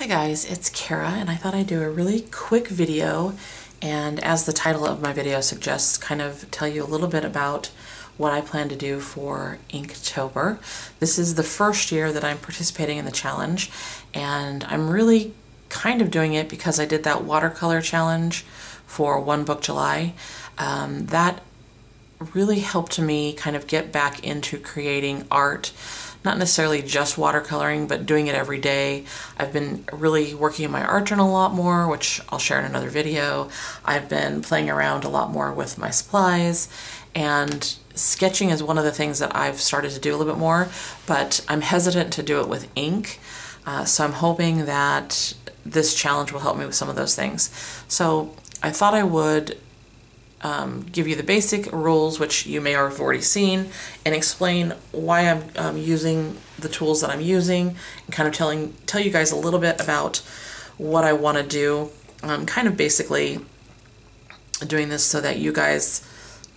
Hi guys, it's Kara and I thought I'd do a really quick video and, as the title of my video suggests, kind of tell you a little bit about what I plan to do for Inktober. This is the first year that I'm participating in the challenge, and I'm really kind of doing it because I did that watercolor challenge for One Book July. That really helped me kind of get back into creating art. Not necessarily just watercoloring, but doing it every day. I've been really working in my art journal a lot more, which I'll share in another video. I've been playing around a lot more with my supplies, and sketching is one of the things that I've started to do a little bit more, but I'm hesitant to do it with ink. So I'm hoping that this challenge will help me with some of those things. So I thought I would give you the basic rules, which you may have already seen, and explain why I'm using the tools that I'm using, and kind of tell you guys a little bit about what I want to do. I'm kind of basically doing this so that you guys,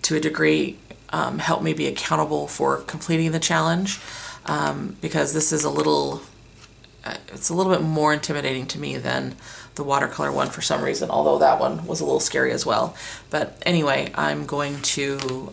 to a degree, help me be accountable for completing the challenge, because this is it's a little bit more intimidating to me than the watercolor one for some reason, although that one was a little scary as well. But anyway, I'm going to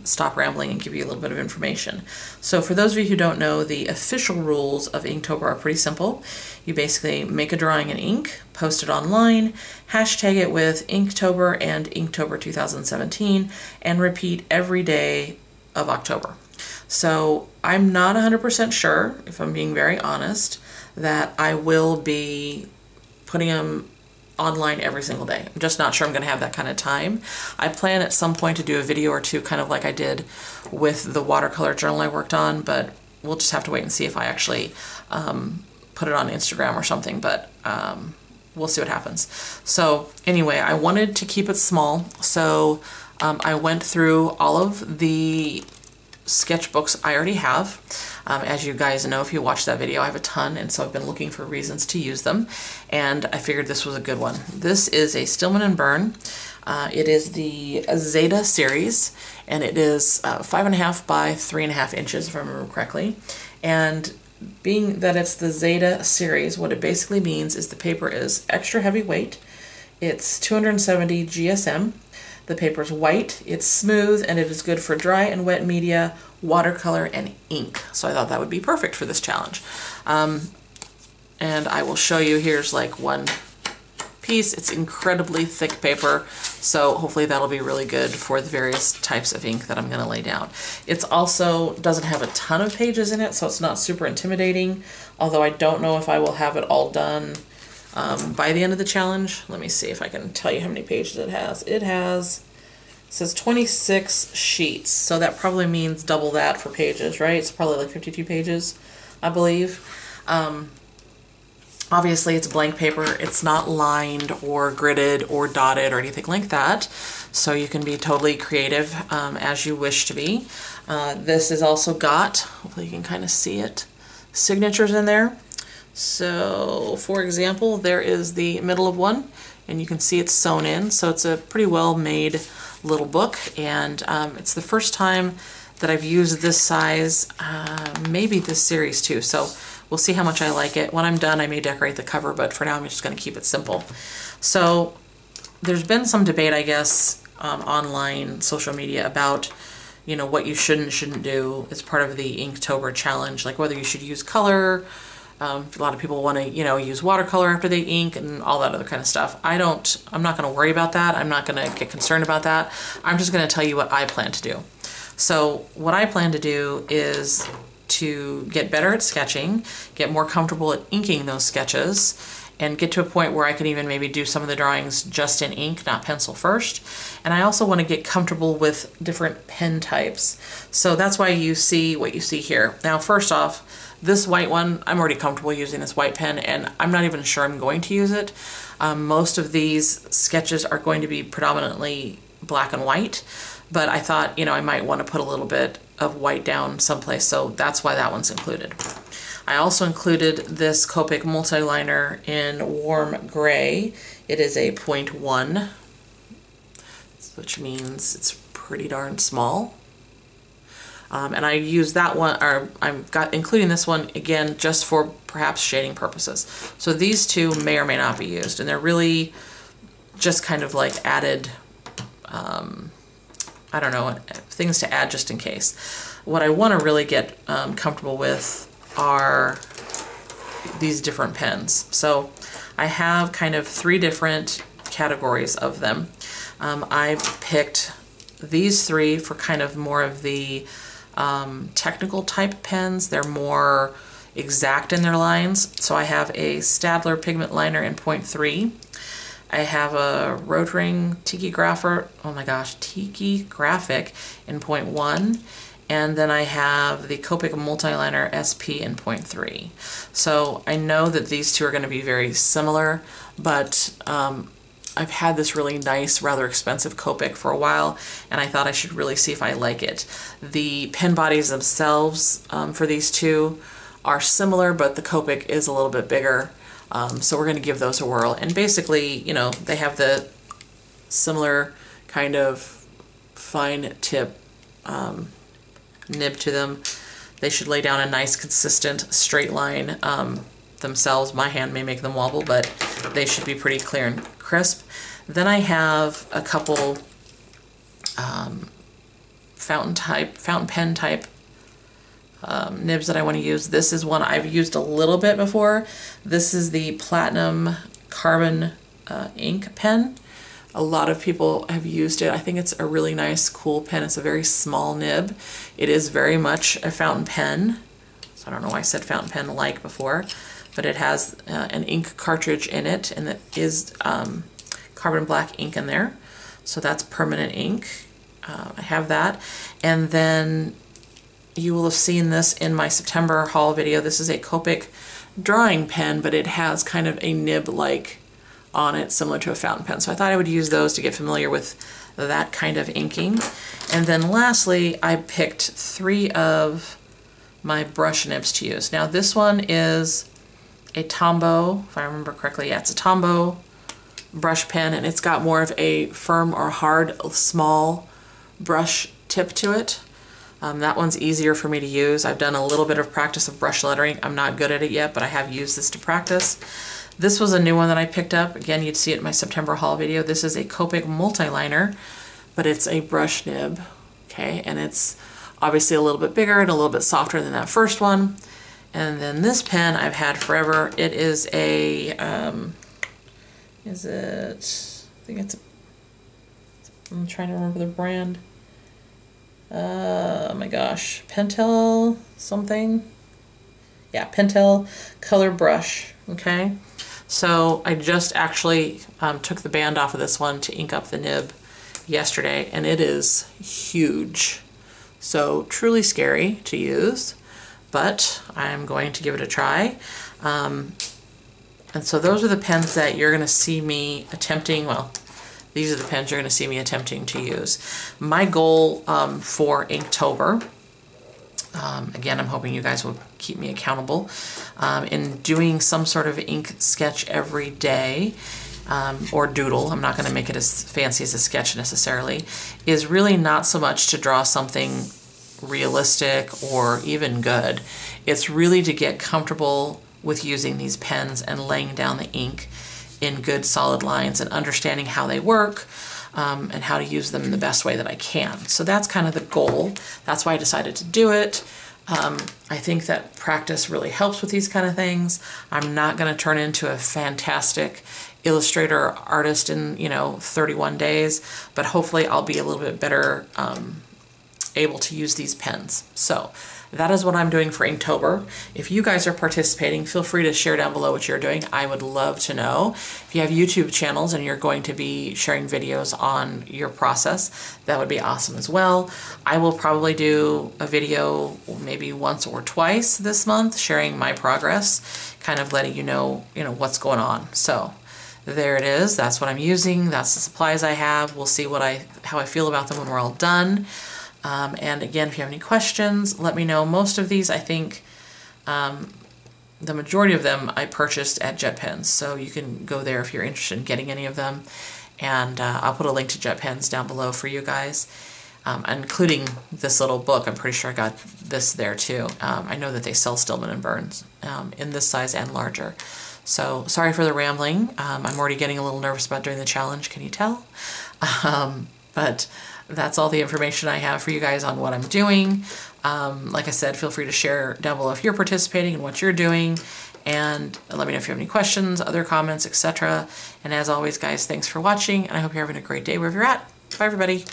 stop rambling and give you a little bit of information. So for those of you who don't know, the official rules of Inktober are pretty simple. You basically make a drawing in ink, post it online, hashtag it with Inktober and Inktober 2017, and repeat every day of October. So I'm not 100% sure, if I'm being very honest, that I will be putting them online every single day. I'm just not sure I'm going to have that kind of time. I plan at some point to do a video or two, kind of like I did with the watercolor journal I worked on, but we'll just have to wait and see if I actually put it on Instagram or something, but we'll see what happens. So anyway, I wanted to keep it small, so I went through all of the sketchbooks I already have. As you guys know, if you watched that video, I have a ton, and so I've been looking for reasons to use them, and I figured this was a good one. This is a Stillman & Byrne. It is the Zeta series, and it is 5.5 by 3.5 inches, if I remember correctly. And being that it's the Zeta series, what it basically means is the paper is extra heavyweight. It's 270 GSM. The paper is white, it's smooth, and it is good for dry and wet media, watercolor, and ink. So I thought that would be perfect for this challenge. And I will show you, here's like one piece. It's incredibly thick paper, so hopefully that'll be really good for the various types of ink that I'm going to lay down. It's also doesn't have a ton of pages in it, so it's not super intimidating, although I don't know if I will have it all done by the end of the challenge. Let me see if I can tell you how many pages it has. It says 26 sheets, so that probably means double that for pages, right? It's probably like 52 pages, I believe. Obviously it's blank paper. It's not lined or gridded or dotted or anything like that, so you can be totally creative as you wish to be. This has also got, hopefully you can kind of see it, signatures in there. So, for example, there is the middle of one, and you can see it's sewn in, so it's a pretty well made little book, and it's the first time that I've used this size, maybe this series too, so we'll see how much I like it. When I'm done, I may decorate the cover, but for now I'm just going to keep it simple. So there's been some debate, I guess, online, social media, about what you should and shouldn't do as part of the Inktober challenge, like whether you should use color. A lot of people want to, use watercolor after they ink and all that other kind of stuff. I'm not going to worry about that. I'm not going to get concerned about that. I'm just going to tell you what I plan to do. So what I plan to do is to get better at sketching, get more comfortable at inking those sketches, and get to a point where I can even maybe do some of the drawings just in ink, not pencil first. And I also want to get comfortable with different pen types. So that's why you see what you see here. Now, first off, this white one, I'm already comfortable using this white pen, and I'm not even sure I'm going to use it. Most of these sketches are going to be predominantly black and white, but I thought, I might want to put a little bit of white down someplace, so that's why that one's included. I also included this Copic multi-liner in warm gray. It is a 0.1, which means it's pretty darn small. And I use that one, or I'm including this one again just for perhaps shading purposes. So these two may or may not be used, and they're really just kind of like added, I don't know, things to add just in case. What I want to really get comfortable with are these different pens. So I have kind of 3 different categories of them. I picked these 3 for kind of more of the technical type pens. They're more exact in their lines. So I have a Staedtler pigment liner in 0.3. I have a Rotring Tiki Graphic in 0.1. And then I have the Copic Multiliner SP in 0.3. So I know that these two are going to be very similar, but I've had this really nice, rather expensive Copic for a while, and I thought I should really see if I like it. The pen bodies themselves for these two are similar, but the Copic is a little bit bigger. So we're going to give those a whirl. And basically, you know, they have the similar kind of fine tip nib to them. They should lay down a nice, consistent, straight line themselves. My hand may make them wobble, but they should be pretty clear and crisp. Then I have a couple fountain pen type nibs that I want to use. This is one I've used a little bit before. This is the Platinum Carbon ink pen. A lot of people have used it. I think it's a really nice, cool pen. It's a very small nib. It is very much a fountain pen. So I don't know why I said fountain pen like before, but it has an ink cartridge in it, and it is carbon black ink in there. So that's permanent ink. I have that. And then you will have seen this in my September haul video. This is a Copic drawing pen, but it has kind of a nib-like on it, similar to a fountain pen. So I thought I would use those to get familiar with that kind of inking. And then lastly, I picked 3 of my brush nibs to use. Now this one is a Tombow, if I remember correctly. Yeah, it's a Tombow brush pen, and it's got more of a firm or hard, small brush tip to it. That one's easier for me to use. I've done a little bit of practice of brush lettering. I'm not good at it yet, but I have used this to practice. This was a new one that I picked up. Again, you'd see it in my September haul video. This is a Copic Multiliner, but it's a brush nib, okay? And it's obviously a little bit bigger and a little bit softer than that first one. And then this pen I've had forever. It is a, I'm trying to remember the brand. Oh my gosh, Pentel something? Yeah, Pentel Color Brush, okay? So I just actually took the band off of this one to ink up the nib yesterday, and it is huge. So truly scary to use, but I'm going to give it a try. And so those are the pens that you're gonna see me attempting, well, these are the pens you're going to see me attempting to use. My goal for Inktober, again, I'm hoping you guys will keep me accountable, in doing some sort of ink sketch every day, or doodle, I'm not going to make it as fancy as a sketch necessarily, is really not so much to draw something realistic or even good. It's really to get comfortable with using these pens and laying down the ink in good solid lines and understanding how they work and how to use them in the best way that I can. So that's kind of the goal. That's why I decided to do it. I think that practice really helps with these kind of things. I'm not going to turn into a fantastic illustrator artist in, 31 days, but hopefully I'll be a little bit better able to use these pens. So that is what I'm doing for Inktober. If you guys are participating, feel free to share down below what you're doing. I would love to know. If you have YouTube channels and you're going to be sharing videos on your process, that would be awesome as well. I will probably do a video maybe once or twice this month sharing my progress, kind of letting you know, what's going on. So there it is. That's what I'm using. That's the supplies I have. We'll see how I feel about them when we're all done. And again, if you have any questions, let me know. Most of these, I think, the majority of them I purchased at JetPens, so you can go there if you're interested in getting any of them. And I'll put a link to JetPens down below for you guys. including this little book. I'm pretty sure I got this there too. I know that they sell Stillman and Burns in this size and larger. So sorry for the rambling. I'm already getting a little nervous about doing the challenge, can you tell? But that's all the information I have for you guys on what I'm doing. Like I said, feel free to share down below if you're participating and what you're doing. And let me know if you have any questions, other comments, etc. And as always, guys, thanks for watching, and I hope you're having a great day wherever you're at. Bye, everybody.